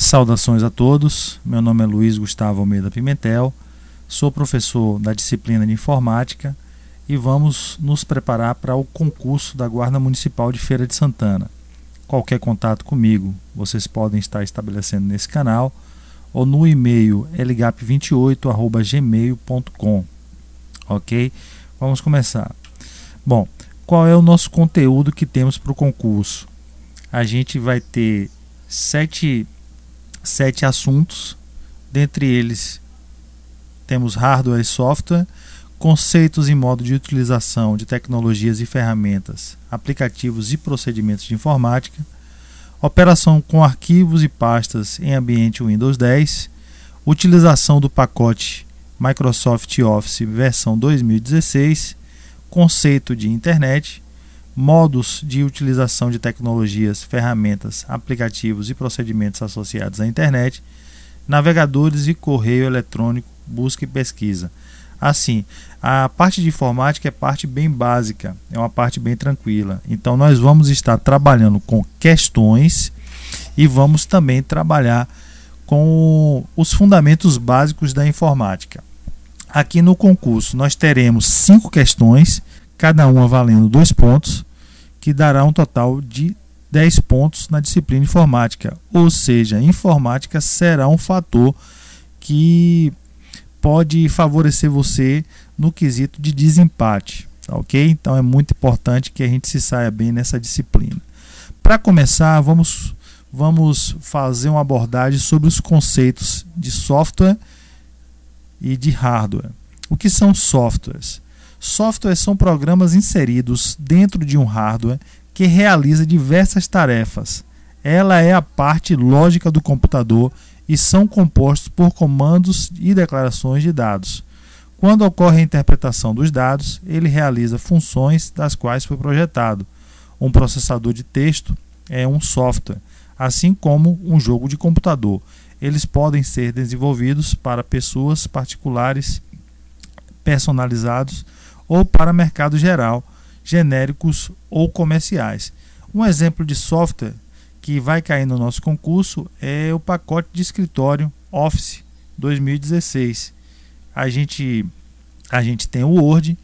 Saudações a todos, meu nome é Luiz Gustavo Almeida Pimentel, sou professor da disciplina de Informática e vamos nos preparar para o concurso da Guarda Municipal de Feira de Santana. Qualquer contato comigo vocês podem estar estabelecendo nesse canal ou no e-mail lgap28@gmail.com. Ok? Vamos começar. Bom, qual é o nosso conteúdo que temos para o concurso? A gente vai ter sete assuntos, dentre eles temos hardware e software, conceitos e modo de utilização de tecnologias e ferramentas, aplicativos e procedimentos de informática, operação com arquivos e pastas em ambiente Windows 10, utilização do pacote Microsoft Office versão 2016, conceito de internet, modos de utilização de tecnologias, ferramentas, aplicativos e procedimentos associados à internet, navegadores e correio eletrônico, busca e pesquisa. Assim, a parte de informática é parte bem básica, é uma parte bem tranquila. Então nós vamos estar trabalhando com questões e vamos também trabalhar com os fundamentos básicos da informática. Aqui no concurso nós teremos 5 questões, cada uma valendo 2 pontos, que dará um total de 10 pontos na disciplina informática. Ou seja, informática será um fator que pode favorecer você no quesito de desempate, tá ok? Então é muito importante que a gente se saia bem nessa disciplina. Para começar, vamos fazer uma abordagem sobre os conceitos de software e de hardware. O que são softwares? Softwares são programas inseridos dentro de um hardware que realiza diversas tarefas. Ela é a parte lógica do computador e são compostos por comandos e declarações de dados. Quando ocorre a interpretação dos dados, ele realiza funções das quais foi projetado. Um processador de texto é um software, assim como um jogo de computador. Eles podem ser desenvolvidos para pessoas particulares, personalizados ou para mercado geral, genéricos ou comerciais. Um exemplo de software que vai cair no nosso concurso é o pacote de escritório Office 2016. A gente tem o Word,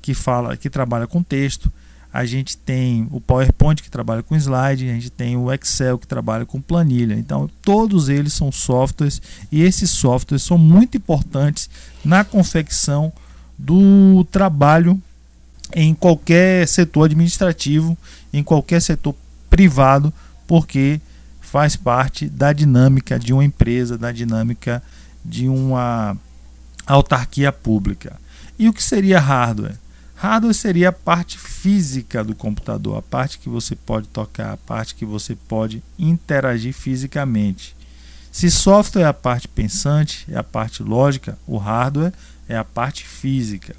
que trabalha com texto, a gente tem o PowerPoint, que trabalha com slide, a gente tem o Excel, que trabalha com planilha. Então todos eles são softwares e esses softwares são muito importantes na confecção do trabalho em qualquer setor administrativo, em qualquer setor privado, porque faz parte da dinâmica de uma empresa, da dinâmica de uma autarquia pública. E o que seria hardware? Hardware seria a parte física do computador, a parte que você pode tocar, a parte que você pode interagir fisicamente. Se software é a parte pensante, é a parte lógica, o hardware é a parte física.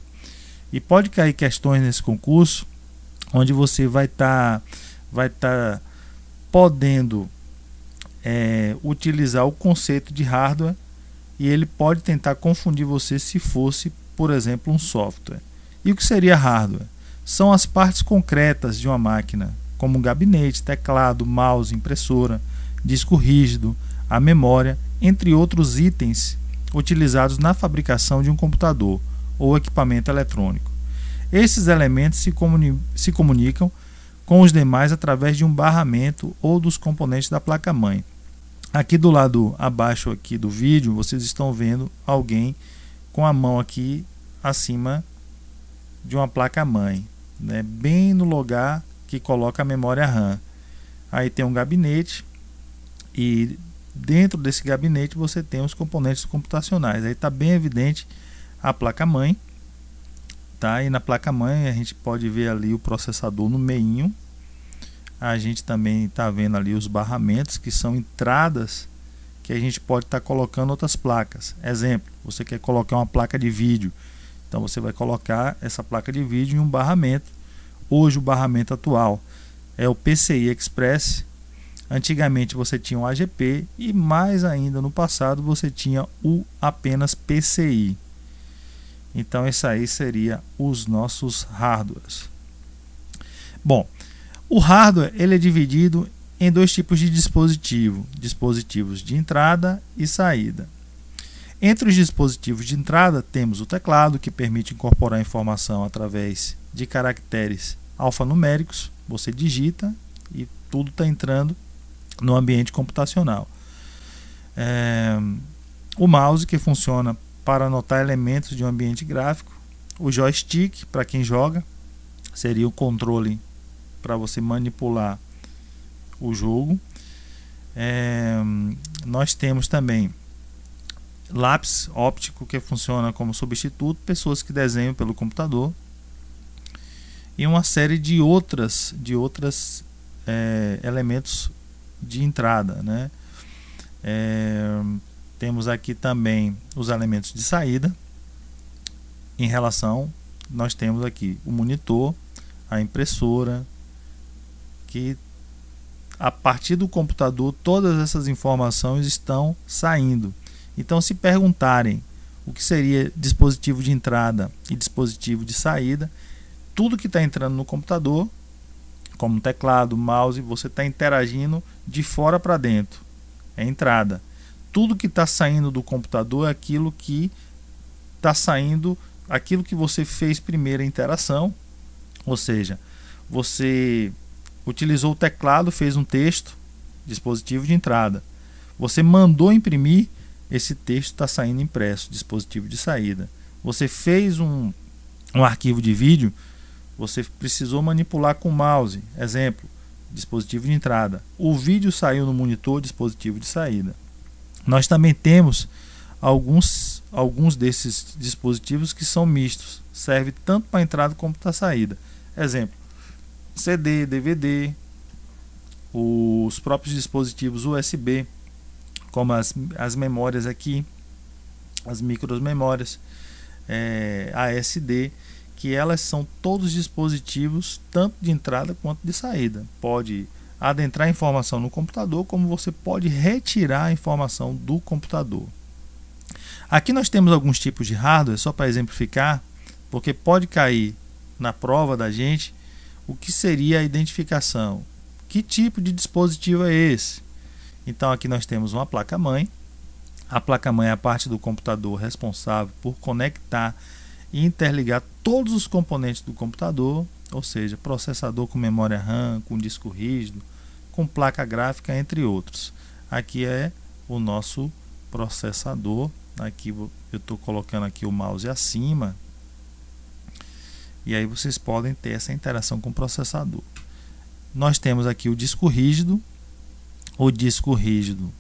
E pode cair questões nesse concurso onde você vai estar podendo utilizar o conceito de hardware e ele pode tentar confundir você se fosse, por exemplo, um software. E o que seria hardware? São as partes concretas de uma máquina, como um gabinete, teclado, mouse, impressora, disco rígido, a memória, entre outros itens utilizados na fabricação de um computador ou equipamento eletrônico. Esses elementos se comunicam com os demais através de um barramento ou dos componentes da placa-mãe. Aqui do lado abaixo aqui do vídeo, vocês estão vendo alguém com a mão aqui acima de uma placa-mãe, né? Bem no lugar que coloca a memória RAM. Aí tem um gabinete e dentro desse gabinete você tem os componentes computacionais. Aí está bem evidente a placa-mãe, tá? E na placa-mãe a gente pode ver ali o processador no meinho. A gente também está vendo ali os barramentos, que são entradas que a gente pode estar colocando outras placas. Exemplo, você quer colocar uma placa de vídeo, então você vai colocar essa placa de vídeo em um barramento. Hoje o barramento atual é o PCI Express. Antigamente você tinha o AGP e mais ainda no passado você tinha o apenas PCI. Então esse aí seria os nossos hardwares. Bom, o hardware ele é dividido em dois tipos de dispositivo: dispositivos de entrada e saída. Entre os dispositivos de entrada temos o teclado, que permite incorporar informação através de caracteres alfanuméricos. Você digita e tudo está entrando no ambiente computacional. O mouse, que funciona para anotar elementos de um ambiente gráfico. O joystick, para quem joga, seria o controle para você manipular o jogo. Nós temos também lápis óptico, que funciona como substituto, pessoas que desenham pelo computador, e uma série de outras elementos de entrada, né? Temos aqui também os elementos de saída. Em relação, nós temos aqui o monitor, a impressora, que a partir do computador todas essas informações estão saindo. Então, se perguntarem o que seria dispositivo de entrada e dispositivo de saída, tudo que está entrando no computador, como teclado, mouse, você está interagindo de fora para dentro, é entrada. Tudo que está saindo do computador é aquilo que está saindo, aquilo que você fez primeira interação, ou seja, você utilizou o teclado, fez um texto, dispositivo de entrada. Você mandou imprimir, esse texto está saindo impresso, dispositivo de saída. Você fez um arquivo de vídeo, você precisou manipular com o mouse, exemplo, dispositivo de entrada. O vídeo saiu no monitor, dispositivo de saída. Nós também temos alguns desses dispositivos que são mistos, serve tanto para entrada como para saída. Exemplo, CD, DVD, os próprios dispositivos USB, como as memórias aqui, as micromemórias, ASD, que elas são todos dispositivos tanto de entrada quanto de saída. Pode adentrar informação no computador, como você pode retirar a informação do computador. Aqui nós temos alguns tipos de hardware, só para exemplificar, porque pode cair na prova da gente o que seria a identificação. Que tipo de dispositivo é esse? Então aqui nós temos uma placa-mãe. A placa-mãe é a parte do computador responsável por conectar e interligar todos os componentes do computador, ou seja, processador com memória RAM, com disco rígido, com placa gráfica, entre outros. Aqui é o nosso processador. Aqui eu estou colocando aqui o mouse acima, e aí vocês podem ter essa interação com o processador. Nós temos aqui o disco rígido. O disco rígido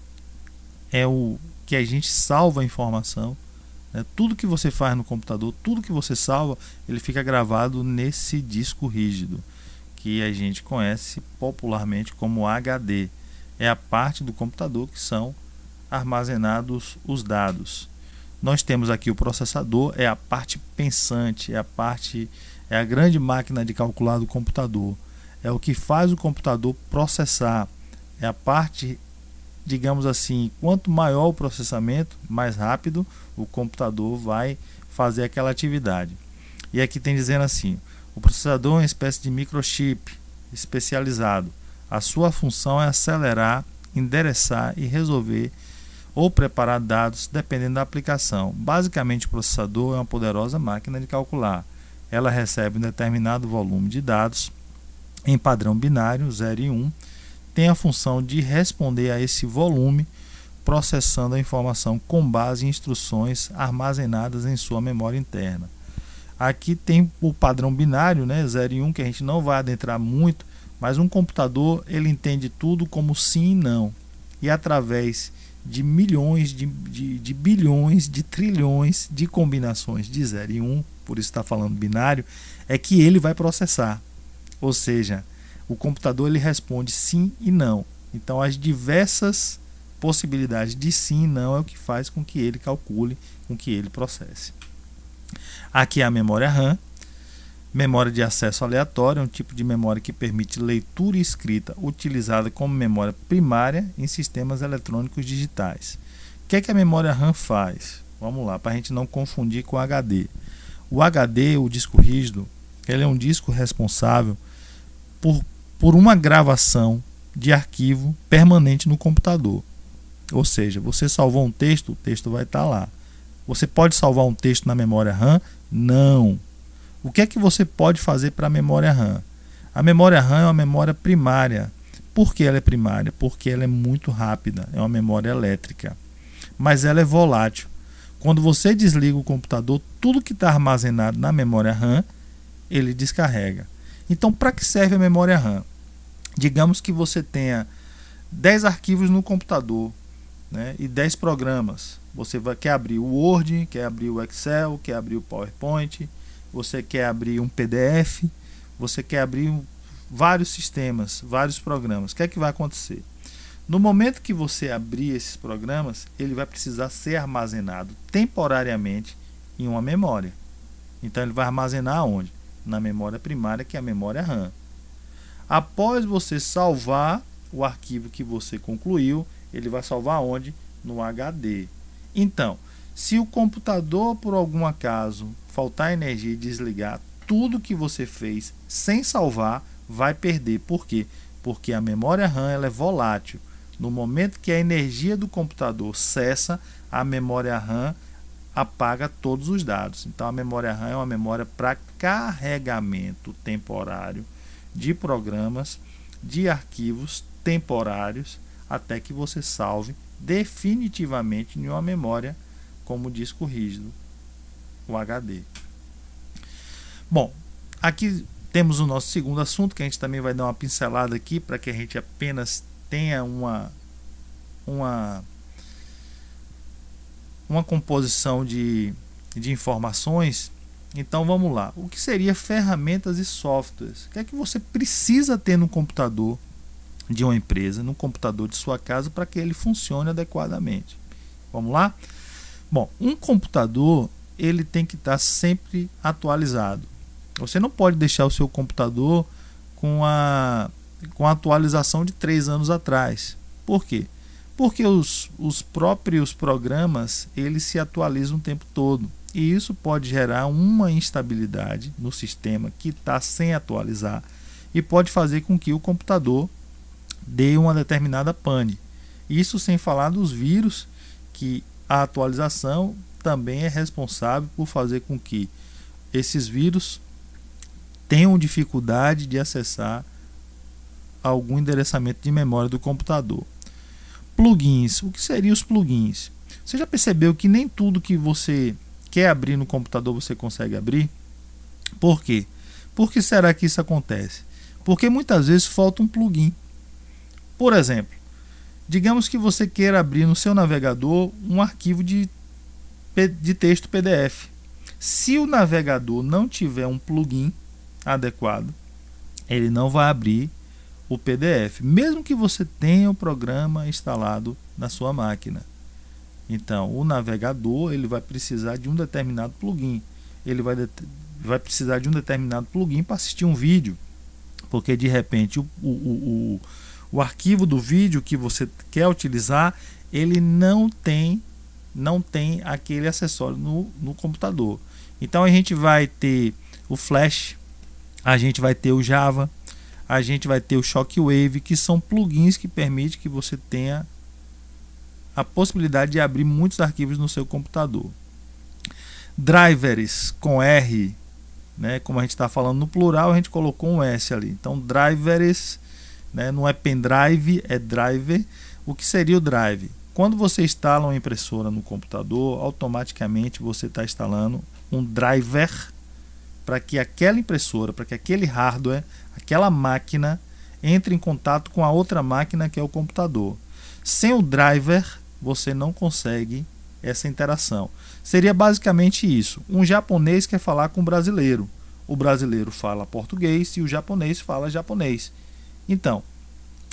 é o que a gente salva a informação, né? Tudo que você faz no computador, tudo que você salva, ele fica gravado nesse disco rígido, que a gente conhece popularmente como HD. É a parte do computador que são armazenados os dados. Nós temos aqui o processador, é a parte pensante, é a grande máquina de calcular do computador, é o que faz o computador processar, é a parte, digamos assim, quanto maior o processamento, mais rápido o computador vai fazer aquela atividade. E aqui tem dizendo assim: o processador é uma espécie de microchip especializado. A sua função é acelerar, endereçar e resolver ou preparar dados dependendo da aplicação. Basicamente, o processador é uma poderosa máquina de calcular. Ela recebe um determinado volume de dados em padrão binário 0 e 1, tem a função de responder a esse volume, processando a informação com base em instruções armazenadas em sua memória interna. Aqui tem o padrão binário, né, 0 e 1, que a gente não vai adentrar muito, mas um computador ele entende tudo como sim e não, e através de milhões, de bilhões, de trilhões de combinações de 0 e 1, por isso está falando binário, é que ele vai processar. Ou seja, o computador ele responde sim e não. Então as diversas possibilidades de sim e não é o que faz com que ele calcule, com que ele processe. Aqui é a memória RAM. Memória de acesso aleatório é um tipo de memória que permite leitura e escrita, utilizada como memória primária em sistemas eletrônicos digitais. O que é que a memória RAM faz? Vamos lá, para a gente não confundir com o HD. O HD, o disco rígido, ele é um disco responsável por uma gravação de arquivo permanente no computador. Ou seja, você salvou um texto, o texto vai estar lá. Você pode salvar um texto na memória RAM? Não. O que é que você pode fazer para a memória RAM? A memória RAM é uma memória primária. Por que ela é primária? Porque ela é muito rápida, é uma memória elétrica. Mas ela é volátil. Quando você desliga o computador, tudo que está armazenado na memória RAM, ele descarrega. Então, para que serve a memória RAM? Digamos que você tenha 10 arquivos no computador, né, e 10 programas. Você quer abrir o Word, quer abrir o Excel, quer abrir o PowerPoint, você quer abrir um PDF, você quer abrir vários sistemas, vários programas. O que é que vai acontecer? No momento que você abrir esses programas, ele vai precisar ser armazenado temporariamente em uma memória. Então ele vai armazenar onde? Na memória primária, que é a memória RAM. Após você salvar o arquivo que você concluiu, ele vai salvar onde? No HD. Então, se o computador por algum acaso faltar energia e desligar, tudo que você fez sem salvar vai perder. Por quê? Porque a memória RAM ela é volátil. No momento que a energia do computador cessa, a memória RAM apaga todos os dados. Então a memória RAM é uma memória para carregamento temporário de programas, de arquivos temporários, até que você salve definitivamente em uma memória como disco rígido, o HD. Bom, aqui temos o nosso segundo assunto, que a gente também vai dar uma pincelada aqui para que a gente apenas tenha uma composição de informações. Então vamos lá. O que seria ferramentas e softwares? O que é que você precisa ter no computador de uma empresa, no computador de sua casa, para que ele funcione adequadamente? Vamos lá? Bom, um computador ele tem que estar sempre atualizado. Você não pode deixar o seu computador com a atualização de 3 anos atrás. Por quê? Porque os próprios programas eles se atualizam o tempo todo. E isso pode gerar uma instabilidade no sistema que está sem atualizar e pode fazer com que o computador dê uma determinada pane. Isso sem falar dos vírus, que a atualização também é responsável por fazer com que esses vírus tenham dificuldade de acessar algum endereçamento de memória do computador. Plugins. O que seriam os plugins? Você já percebeu que nem tudo que você quer abrir no computador você consegue abrir? Por quê? Por que será que isso acontece? Porque muitas vezes falta um plugin. Por exemplo, digamos que você queira abrir no seu navegador um arquivo de texto PDF. Se o navegador não tiver um plugin adequado, ele não vai abrir o PDF, mesmo que você tenha o programa instalado na sua máquina. Então, o navegador ele vai precisar de um determinado plugin. Ele vai precisar de um determinado plugin para assistir um vídeo, porque de repente o arquivo do vídeo que você quer utilizar ele não tem aquele acessório no computador. Então a gente vai ter o Flash, a gente vai ter o Java, a gente vai ter o Shockwave, que são plugins que permitem que você tenha a possibilidade de abrir muitos arquivos no seu computador. Drivers com R, né, como a gente está falando no plural, a gente colocou um S ali. Então drivers, né, não é pendrive, é driver. O que seria o drive? Quando você instala uma impressora no computador, automaticamente você está instalando um driver para que aquela impressora, para que aquele hardware, aquela máquina entre em contato com a outra máquina que é o computador. Sem o driver, você não consegue essa interação. Seria basicamente isso. Um japonês quer falar com um brasileiro. O brasileiro fala português e o japonês fala japonês. Então,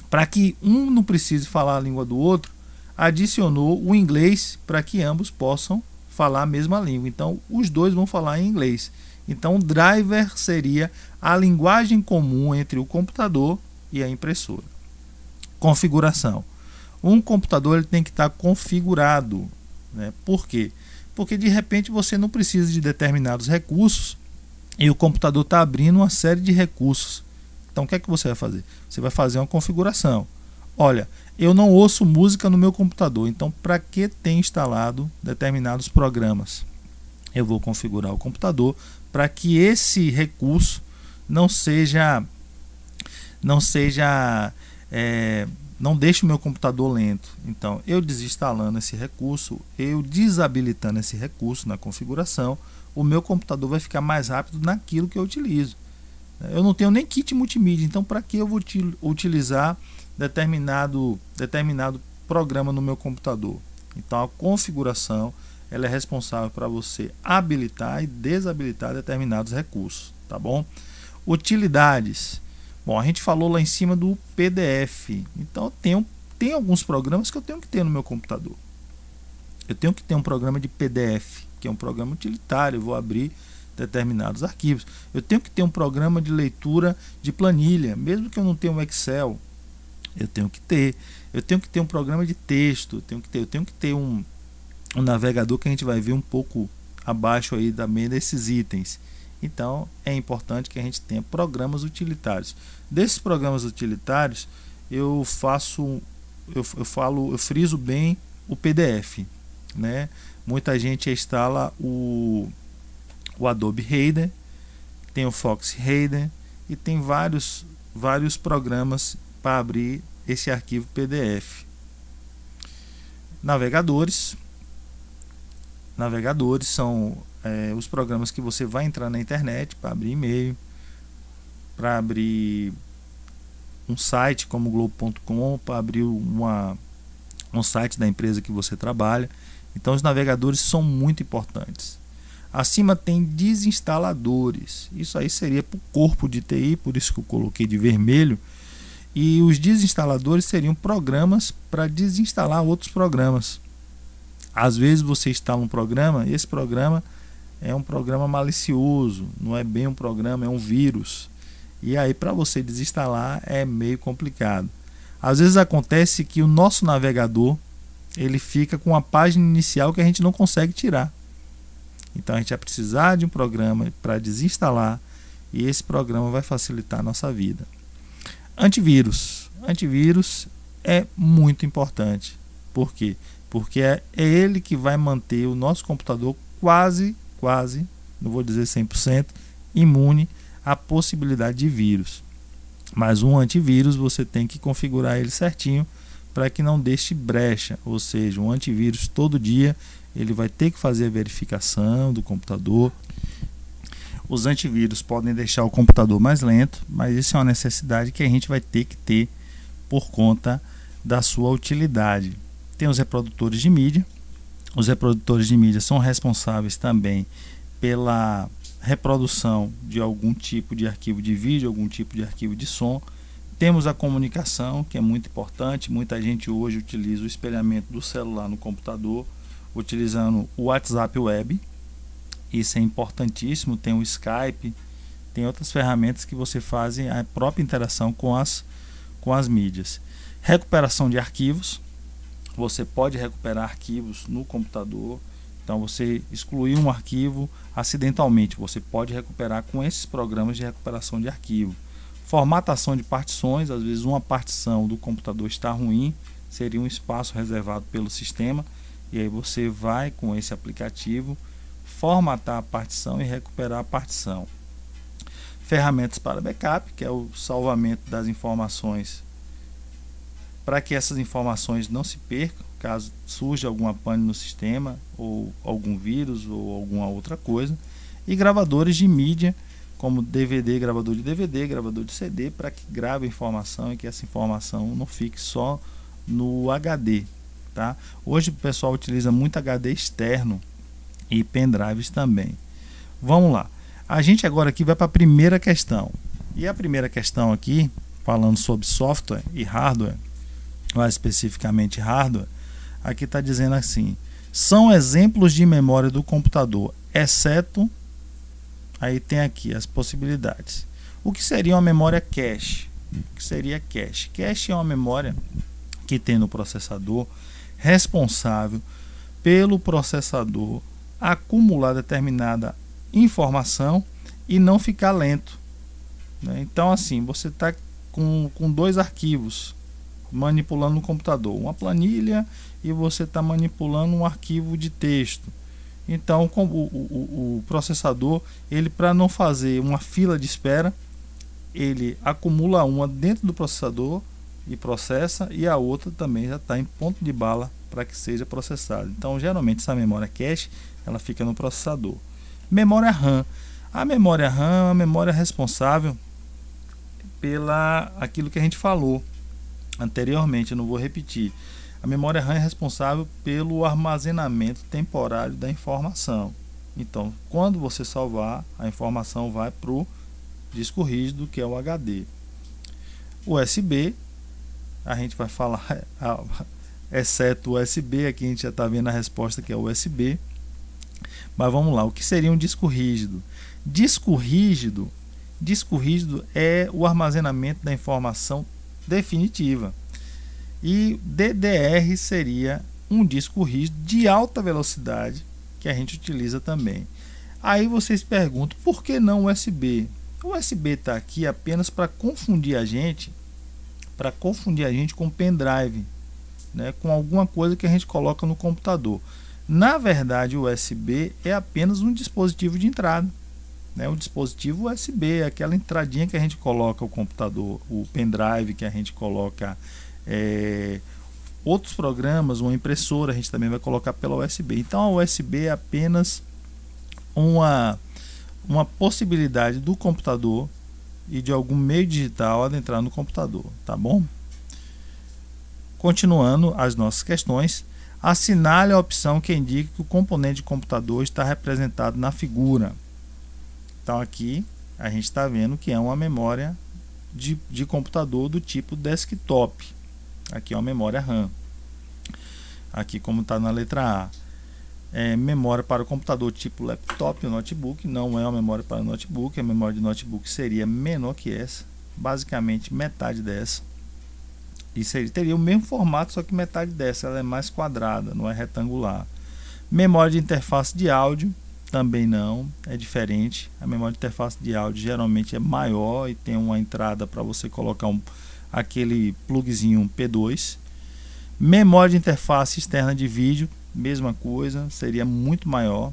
para que um não precise falar a língua do outro, adicionou o inglês para que ambos possam falar a mesma língua. Então, os dois vão falar em inglês. Então, o driver seria a linguagem comum entre o computador e a impressora. Configuração. Um computador ele tem que estar configurado, né? Por quê? Porque de repente você não precisa de determinados recursos e o computador está abrindo uma série de recursos Então o que é que você vai fazer? Você vai fazer uma configuração. Olha, eu não ouço música no meu computador, então para que ter instalado determinados programas? Eu vou configurar o computador para que esse recurso não deixe o meu computador lento. Então, eu desinstalando esse recurso, eu desabilitando esse recurso na configuração, o meu computador vai ficar mais rápido naquilo que eu utilizo. Eu não tenho nem kit multimídia, então para que eu vou utilizar determinado programa no meu computador? Então a configuração ela é responsável para você habilitar e desabilitar determinados recursos, tá bom? Utilidades. Bom, a gente falou lá em cima do PDF. Então tem alguns programas que eu tenho que ter no meu computador. Eu tenho que ter um programa de PDF, que é um programa utilitário, eu vou abrir determinados arquivos. Eu tenho que ter um programa de leitura de planilha, mesmo que eu não tenha um Excel, eu tenho que ter. Eu tenho que ter um programa de texto, eu tenho que ter um navegador que a gente vai ver um pouco abaixo aí também desses itens. Então é importante que a gente tenha programas utilitários. Desses programas utilitários eu friso bem o PDF, né? Muita gente instala o Adobe Reader, tem o Fox Reader e tem vários programas para abrir esse arquivo PDF. Navegadores são os programas que você vai entrar na internet para abrir e-mail, para abrir um site como Globo.com, para abrir um site da empresa que você trabalha. Então os navegadores são muito importantes. Acima tem desinstaladores. Isso aí seria para o corpo de TI, por isso que eu coloquei de vermelho. E os desinstaladores seriam programas para desinstalar outros programas. Às vezes você instala um programa e esse programa é um programa malicioso, não é bem um programa, é um vírus. E aí para você desinstalar é meio complicado. Às vezes acontece que o nosso navegador ele fica com a página inicial que a gente não consegue tirar. Então a gente vai precisar de um programa para desinstalar e esse programa vai facilitar a nossa vida. Antivírus. Antivírus é muito importante. Por quê? Porque é ele que vai manter o nosso computador quase, não vou dizer 100%, imune à possibilidade de vírus. Mas um antivírus você tem que configurar ele certinho para que não deixe brecha, ou seja, um antivírus todo dia ele vai ter que fazer a verificação do computador. Os antivírus podem deixar o computador mais lento, mas isso é uma necessidade que a gente vai ter que ter por conta da sua utilidade. Tem os reprodutores de mídia. Os reprodutores de mídia são responsáveis também pela reprodução de algum tipo de arquivo de vídeo, algum tipo de arquivo de som. Temos a comunicação, que é muito importante. Muita gente hoje utiliza o espelhamento do celular no computador, utilizando o WhatsApp Web. Isso é importantíssimo. Tem o Skype, tem outras ferramentas que você faz a própria interação com as mídias. Recuperação de arquivos. Você pode recuperar arquivos no computador. Então você excluiu um arquivo acidentalmente, você pode recuperar com esses programas de recuperação de arquivo. Formatação de partições, às vezes uma partição do computador está ruim, seria um espaço reservado pelo sistema, e aí você vai com esse aplicativo formatar a partição e recuperar a partição. Ferramentas para backup, que é o salvamento das informações para que essas informações não se percam caso surja alguma pane no sistema ou algum vírus ou alguma outra coisa. E gravadores de mídia como DVD, gravador de CD, para que grave a informação e que essa informação não fique só no HD, tá? Hoje o pessoal utiliza muito HD externo e pendrives também. Vamos lá. A gente agora aqui vai para a primeira questão. E a primeira questão aqui, falando sobre software e hardware, mais especificamente hardware, aqui está dizendo assim: são exemplos de memória do computador, exceto, aí tem aqui as possibilidades. O que seria uma memória cache? O que seria cache? Cache é uma memória que tem no processador, responsável pelo processador acumular determinada informação e não ficar lento. né? Então assim, você está com dois arquivos manipulando no computador, uma planilha e você está manipulando um arquivo de texto. Então o processador, ele, para não fazer uma fila de espera, ele acumula uma dentro do processador e processa, e a outra também já está em ponto de bala para que seja processado. Então geralmente essa memória cache, ela fica no processador. Memória RAM. A memória RAM é uma memória responsável pela aquilo que a gente falou anteriormente, eu não vou repetir. A memória RAM é responsável pelo armazenamento temporário da informação. Então, quando você salvar, a informação vai para o disco rígido, que é o HD. USB, a gente vai falar, exceto o USB, aqui a gente já está vendo a resposta, que é o USB. Mas vamos lá, o que seria um disco rígido? Disco rígido é o armazenamento da informação definitiva. E DDR seria um disco rígido de alta velocidade, que a gente utiliza também. Aí vocês perguntam, por que não USB? O USB está aqui apenas para confundir a gente, com pendrive, né, com alguma coisa que a gente coloca no computador. Na verdade, o USB é apenas um dispositivo de entrada, né? O dispositivo USB é aquela entradinha que a gente coloca o computador, o pendrive que a gente coloca outros programas, uma impressora, a gente também vai colocar pela USB. Então a USB é apenas uma possibilidade do computador e de algum meio digital adentrar no computador, tá bom? Continuando as nossas questões, assinale a opção que indica que o componente de computador está representado na figura. Então aqui a gente está vendo que é uma memória de computador do tipo desktop. Aqui é uma memória RAM. Aqui, como está na letra A, memória para o computador tipo laptop ou notebook. Não é uma memória para notebook. A memória de notebook seria menor que essa, basicamente metade dessa. E teria o mesmo formato, só que metade dessa. Ela é mais quadrada, não é retangular. Memória de interface de áudio também não, é diferente. A memória de interface de áudio geralmente é maior e tem uma entrada para você colocar aquele plugzinho P2. Memória de interface externa de vídeo, mesma coisa, seria muito maior.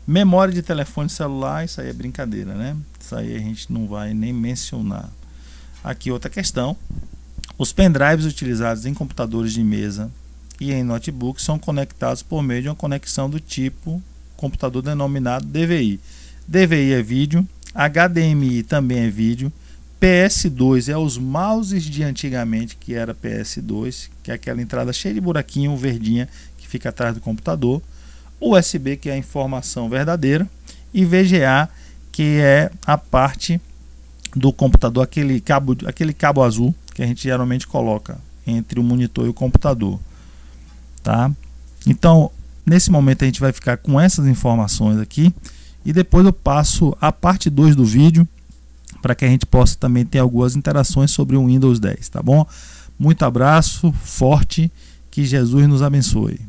Memória de telefone celular, isso aí é brincadeira, né? Isso aí a gente não vai nem mencionar. Aqui outra questão. Os pendrives utilizados em computadores de mesa e em notebooks são conectados por meio de uma conexão do tipo computador denominado DVI. DVI é vídeo, HDMI também é vídeo, PS2 é os mouses de antigamente, que era PS2, que é aquela entrada cheia de buraquinho, verdinha, que fica atrás do computador. USB, que é a informação verdadeira, e VGA, que é a parte do computador, aquele cabo azul que a gente geralmente coloca entre o monitor e o computador, tá? Então, nesse momento a gente vai ficar com essas informações aqui e depois eu passo a parte 2 do vídeo para que a gente possa também ter algumas interações sobre o Windows 10, tá bom? Muito abraço, forte, que Jesus nos abençoe.